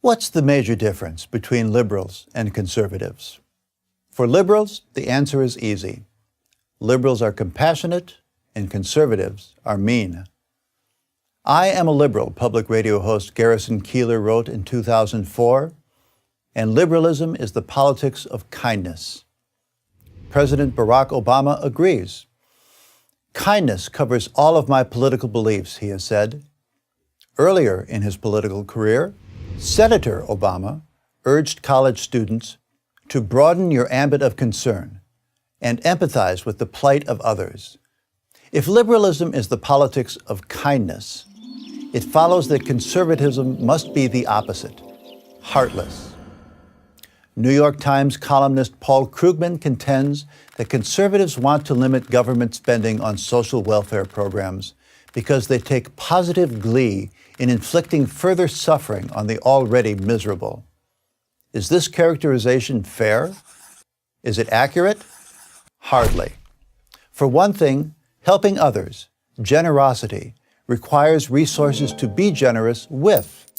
What's the major difference between liberals and conservatives? For liberals, the answer is easy. Liberals are compassionate and conservatives are mean. I am a liberal, public radio host Garrison Keillor wrote in 2004, and liberalism is the politics of kindness. President Barack Obama agrees. Kindness covers all of my political beliefs, he has said. Earlier in his political career, Senator Obama urged college students to broaden your ambit of concern and empathize with the plight of others. If liberalism is the politics of kindness, it follows that conservatism must be the opposite, heartless. New York Times columnist Paul Krugman contends that conservatives want to limit government spending on social welfare programs because they take positive glee in inflicting further suffering on the already miserable. Is this characterization fair? Is it accurate? Hardly. For one thing, helping others, generosity, requires resources to be generous with.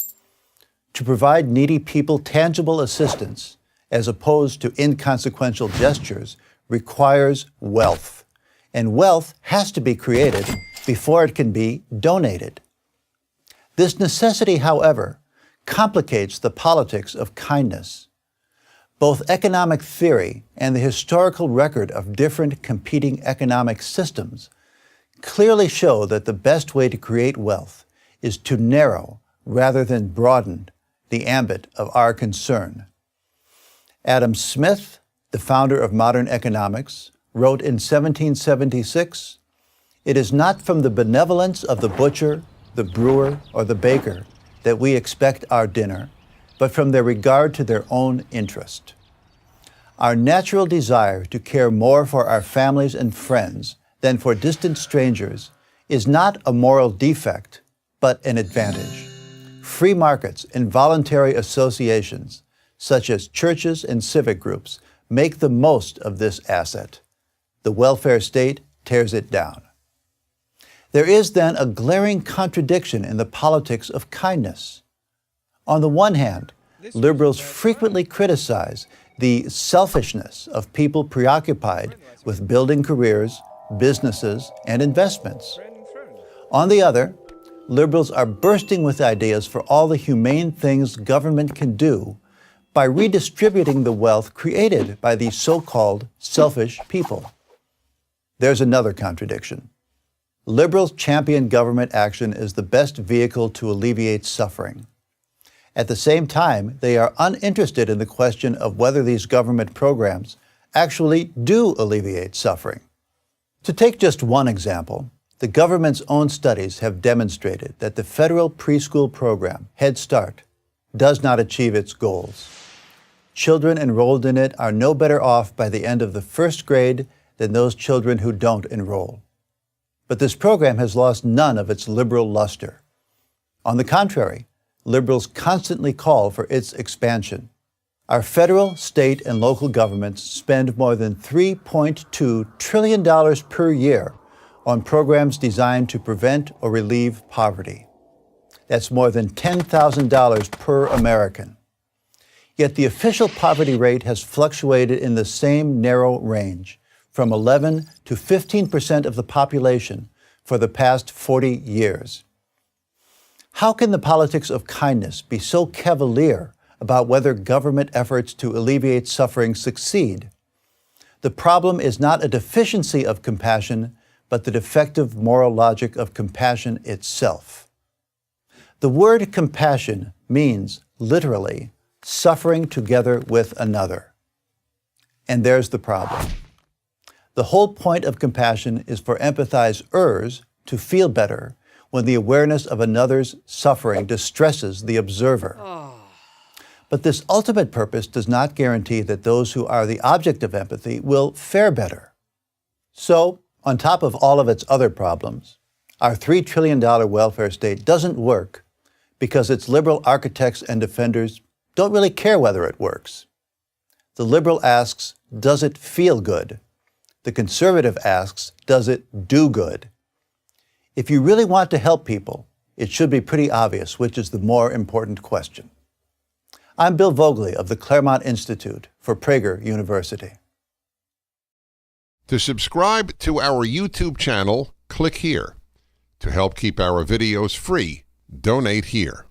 To provide needy people tangible assistance, as opposed to inconsequential gestures, requires wealth. And wealth has to be created before it can be donated. This necessity, however, complicates the politics of kindness. Both economic theory and the historical record of different competing economic systems clearly show that the best way to create wealth is to narrow rather than broaden the ambit of our concern. Adam Smith, the founder of modern economics, wrote in 1776, "It is not from the benevolence of the butcher, the brewer, or the baker that we expect our dinner, but from their regard to their own interest." Our natural desire to care more for our families and friends than for distant strangers is not a moral defect, but an advantage. Free markets and voluntary associations, such as churches and civic groups, make the most of this asset. The welfare state tears it down. There is then a glaring contradiction in the politics of kindness. On the one hand, liberals frequently criticize the selfishness of people preoccupied with building careers, businesses, and investments. On the other, liberals are bursting with ideas for all the humane things government can do by redistributing the wealth created by these so-called selfish people. There's another contradiction. Liberals champion government action as the best vehicle to alleviate suffering. At the same time, they are uninterested in the question of whether these government programs actually do alleviate suffering. To take just one example, the government's own studies have demonstrated that the federal preschool program, Head Start, does not achieve its goals. Children enrolled in it are no better off by the end of the first grade than those children who don't enroll. But this program has lost none of its liberal luster. On the contrary, liberals constantly call for its expansion. Our federal, state, and local governments spend more than $3.2 trillion per year on programs designed to prevent or relieve poverty. That's more than $10,000 per American. Yet the official poverty rate has fluctuated in the same narrow range, from 11 to 15% of the population for the past 40 years. How can the politics of kindness be so cavalier about whether government efforts to alleviate suffering succeed? The problem is not a deficiency of compassion, but the defective moral logic of compassion itself. The word compassion means, literally, suffering together with another. And there's the problem. The whole point of compassion is for empathizers to feel better when the awareness of another's suffering distresses the observer. But this ultimate purpose does not guarantee that those who are the object of empathy will fare better. So, on top of all of its other problems, our $3 trillion welfare state doesn't work because its liberal architects and defenders don't really care whether it works. The liberal asks, does it feel good? The conservative asks, does it do good? If you really want to help people, it should be pretty obvious which is the more important question. I'm Bill Voegeli of the Claremont Institute for Prager University. To subscribe to our YouTube channel, click here. To help keep our videos free, donate here.